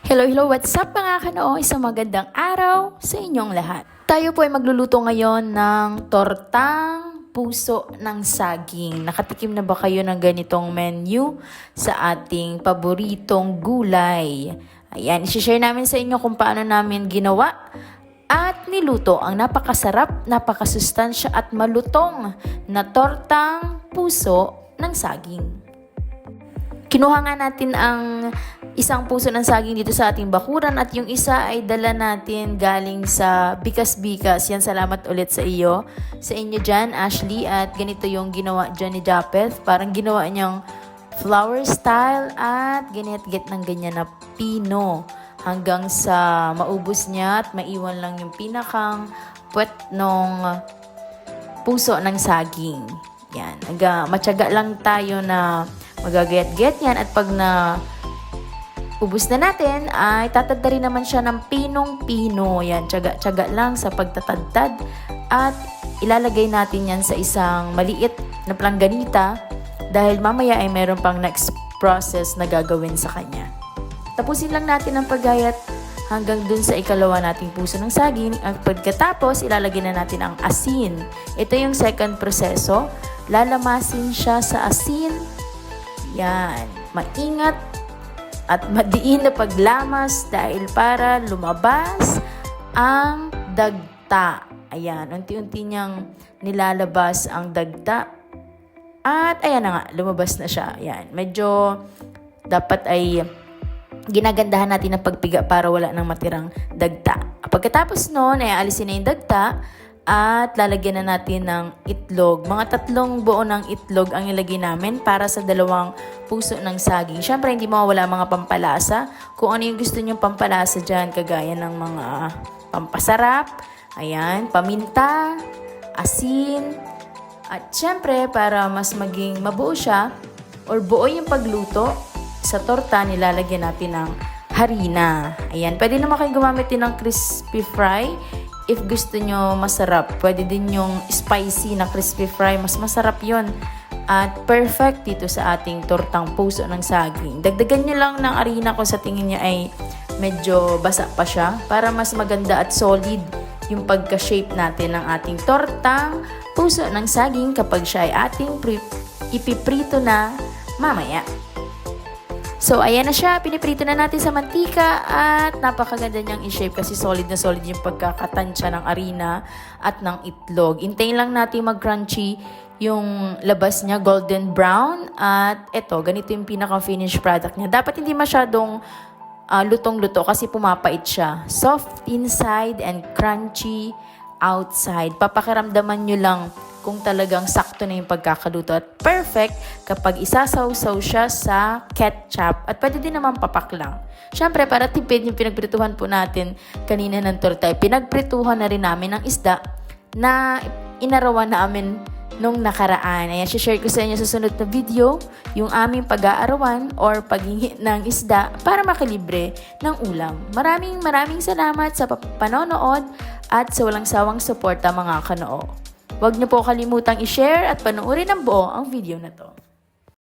Hello, what's up mga kanoo? Isang magandang araw sa inyong lahat. Tayo po ay magluluto ngayon ng tortang puso ng saging. Nakatikim na ba kayo ng ganitong menu sa ating paboritong gulay? Ayan, isi-share namin sa inyo kung paano namin ginawa at niluto ang napakasarap, napakasustansya at malutong na tortang puso ng saging. Kinuha nga natin ang isang puso ng saging dito sa ating bakuran at yung isa ay dala natin galing sa Bikas-Bikas. Yan, salamat ulit sa iyo. Sa inyo dyan, Ashley. At ganito yung ginawa dyan ni Japeth. Parang ginawa niyang flower style at ginit-git ng ganyan na pino. Hanggang sa maubos niya at maiwan lang yung pinakang puwet nung puso ng saging. Yan. Matyaga lang tayo na magagayat-gayat yan at pag na ubos na natin ay tatadda rin naman siya ng pinong-pino. Yan, tyaga-tyaga lang sa pagtatadtad at ilalagay natin yan sa isang maliit na plangganita dahil mamaya ay meron pang next process na gagawin sa kanya. Tapusin lang natin ang paggayat hanggang dun sa ikalawa nating puso ng saging. At pagkatapos, ilalagay na natin ang asin. Ito yung second proseso. Lalamasin siya sa asin. Yan, maingat at madiin na paglamas dahil para lumabas ang dagta. Ayan, unti-unti niyang nilalabas ang dagta. At ayan na nga, lumabas na siya. Ayan, medyo dapat ay ginagandahan natin ang pagpiga para wala nang matirang dagta. Pagkatapos noon, ay alisin na yung dagta at lalagyan na natin ng itlog. Mga 3 buo ng itlog ang ilagay namin para sa 2 puso ng saging. Siyempre, hindi mawawala mga pampalasa. Kung ano yung gusto nyong pampalasa dyan, kagaya ng mga pampasarap, ayan, paminta, asin, at siyempre, para mas maging mabuo siya, or buo yung pagluto, sa torta, nilalagyan natin ng harina. Ayan, pwede naman kayo gumamit din ng crispy fry. If gusto nyo masarap, pwede din yung spicy na crispy fry. Mas masarap yon at perfect dito sa ating tortang puso ng saging. Dagdagan nyo lang ng harina kung sa tingin nyo ay medyo basa pa siya para mas maganda at solid yung pagka-shape natin ng ating tortang puso ng saging kapag siya ay ating ipiprito na mamaya. So, ayan na siya. Piniprito na natin sa mantika at napakaganda niyang i-shape kasi solid na solid yung pagkakatansya ng harina at ng itlog. Hintayin lang natin mag-crunchy yung labas niya, golden brown. At eto, ganito yung pinaka-finished product niya. Dapat hindi masyadong lutong-luto kasi pumapait siya. Soft inside and crunchy outside. Papakiramdaman nyo lang kung talagang sakto na yung pagkakaluto at perfect kapag isasaw-saw siya sa ketchup at pwede din naman papak lang. Siyempre, para tipid yung pinagprituhan po natin kanina ng torta, pinagprituhan na rin namin ng isda na inarawan namin nung nakaraan. Ayan, share ko sa inyo sa sunod na video yung aming pag-aarawan or paghingi ng isda para makalibre ng ulam. Maraming salamat sa panonood at sa walang sawang suporta mga kanoo. Huwag niyo po kalimutang i-share at panoorin ng buo ang video na to.